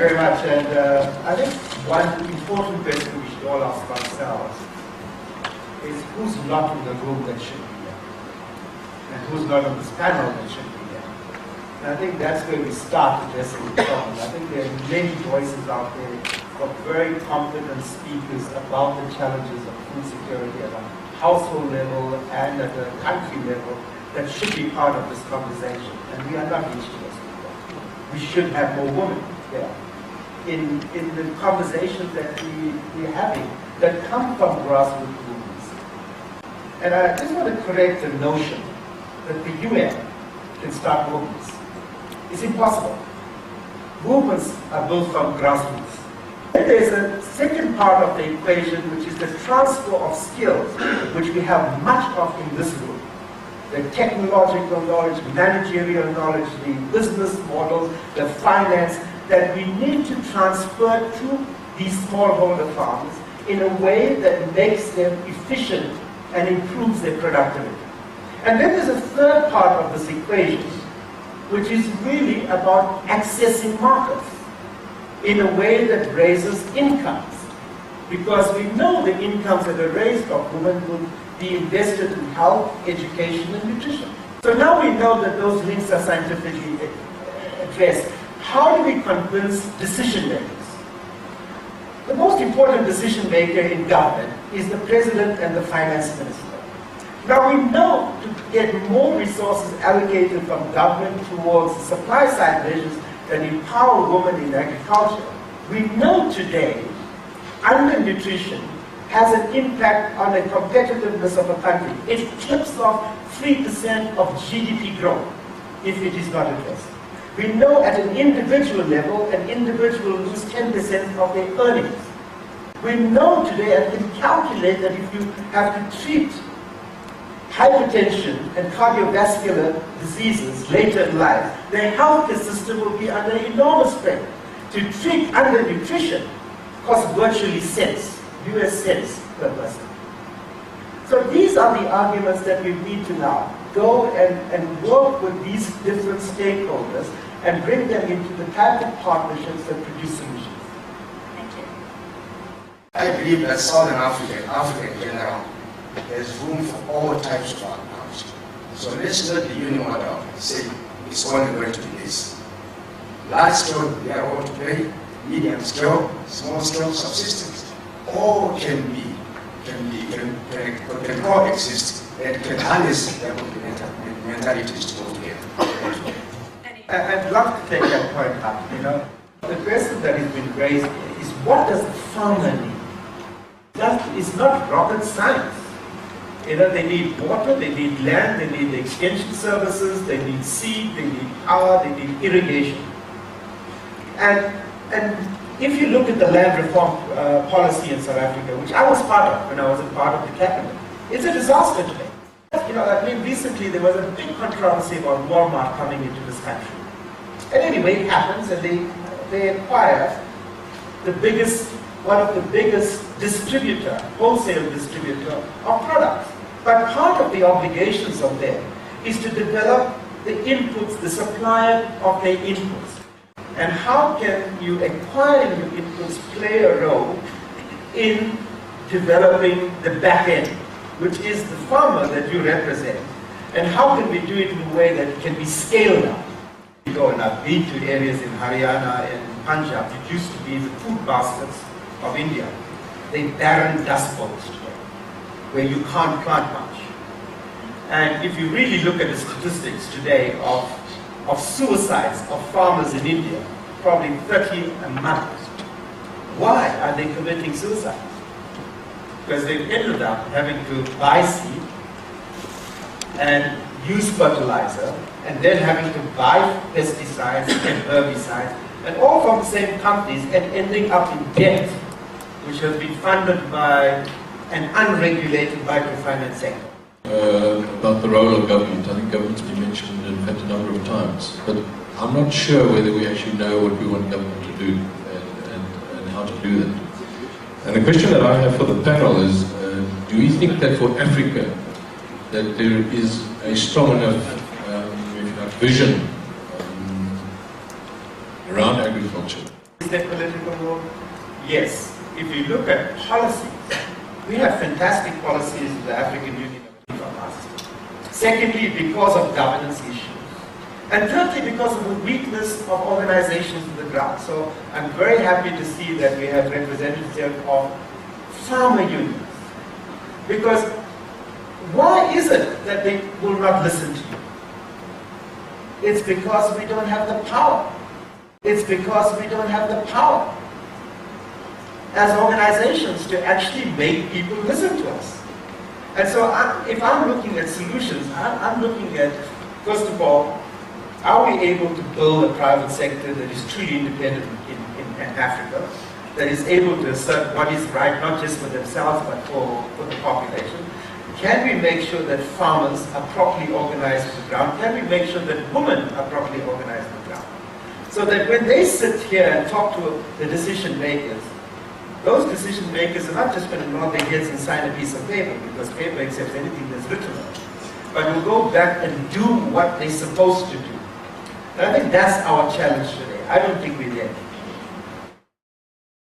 very much. And I think one important question we should all ask ourselves is who's not in the room that should be there? And who's not on this panel that should be there? And I think that's where we start addressing the problem. I think there are many voices out there of very competent speakers about the challenges of food security at a household level and at a country level that should be part of this conversation. And we are not reaching those people. We should have more women there in the conversations that we're having that come from grassroots movements. And I just want to correct the notion that the UN can start movements. It's impossible. Movements are built from grassroots. And there's a second part of the equation, which is the transfer of skills, which we have much of in this room. The technological knowledge, managerial knowledge, the business models, the finance, that we need to transfer to these smallholder farmers in a way that makes them efficient and improves their productivity. And then there's a third part of this equation, which is really about accessing markets in a way that raises incomes. Because we know the incomes that are raised of women will be invested in health, education, and nutrition. So now we know that those links are scientifically addressed. How do we convince decision makers? The most important decision maker in government is the president and the finance minister. Now we know to get more resources allocated from government towards the supply side measures that empower women in agriculture. We know today undernutrition has an impact on the competitiveness of a country. It clips off 3% of GDP growth if it is not addressed. We know at an individual level, an individual will lose 10% of their earnings. We know today and can calculate that if you have to treat hypertension and cardiovascular diseases later in life, the healthcare system will be under enormous strain. To treat undernutrition costs virtually cents, US cents per person. So these are the arguments that we need to now go and work with these different stakeholders and bring them into the type of partnerships that produce solutions. Thank you. I believe that Southern Africa in general, there's room for all types of agriculture. So let's not be unilateral and say it's only going to be this. Large scale, we are all to play, medium scale, small scale, subsistence. All can coexist and can harness their mentalities to go together. I'd love to take that point up. The question that has been raised is, what does the farmer need? That is not rocket science. They need water, they need land, they need extension services, they need seed, they need power, they need irrigation. And if you look at the land reform policy in South Africa, which I was part of when I was a part of the cabinet, it's a disaster today. Recently there was a big controversy about Walmart coming into this country. And anyway, it happens, and they acquire one of the biggest wholesale distributor of products. But part of the obligations of them is to develop the inputs, the supply of their inputs. And how can you acquire new inputs play a role in developing the back end, which is the farmer that you represent? And how can we do it in a way that can be scaled up? You go, and I've been to areas in Haryana and Punjab that used to be the food baskets of India. They're barren dust bowls today, where you can't plant much. And if you really look at the statistics today of suicides of farmers in India, probably 30 a month. Why are they committing suicide? Because they've ended up having to buy seed and use fertilizer, and then having to buy pesticides and herbicides, and all from the same companies, and ending up in debt, which has been funded by an unregulated microfinance sector. About the role of government, I think government's been mentioned in fact a number of times, but I'm not sure whether we actually know what we want government to do and how to do that. And the question that I have for the panel is, do we think that for Africa that there is a strong enough vision around agriculture? their political will? Yes. If you look at policies, we have fantastic policies in the African Union from us. Secondly, because of governance issues. And thirdly, because of the weakness of organizations on the ground. So I'm very happy to see that we have representatives here of farmer unions. Because why is it that they will not listen to you? It's because we don't have the power. It's because we don't have the power as organizations to actually make people listen to us. And so if I'm looking at solutions, I'm looking at, first of all, are we able to build a private sector that is truly independent in Africa, that is able to assert what is right, not just for themselves, but for the population? Can we make sure that farmers are properly organized on the ground? Can we make sure that women are properly organized on the ground? So that when they sit here and talk to the decision makers, those decision makers are not just going to nod their heads and sign a piece of paper, because paper accepts anything that's written on it, but will go back and do what they're supposed to do. And I think that's our challenge today. I don't think we're there.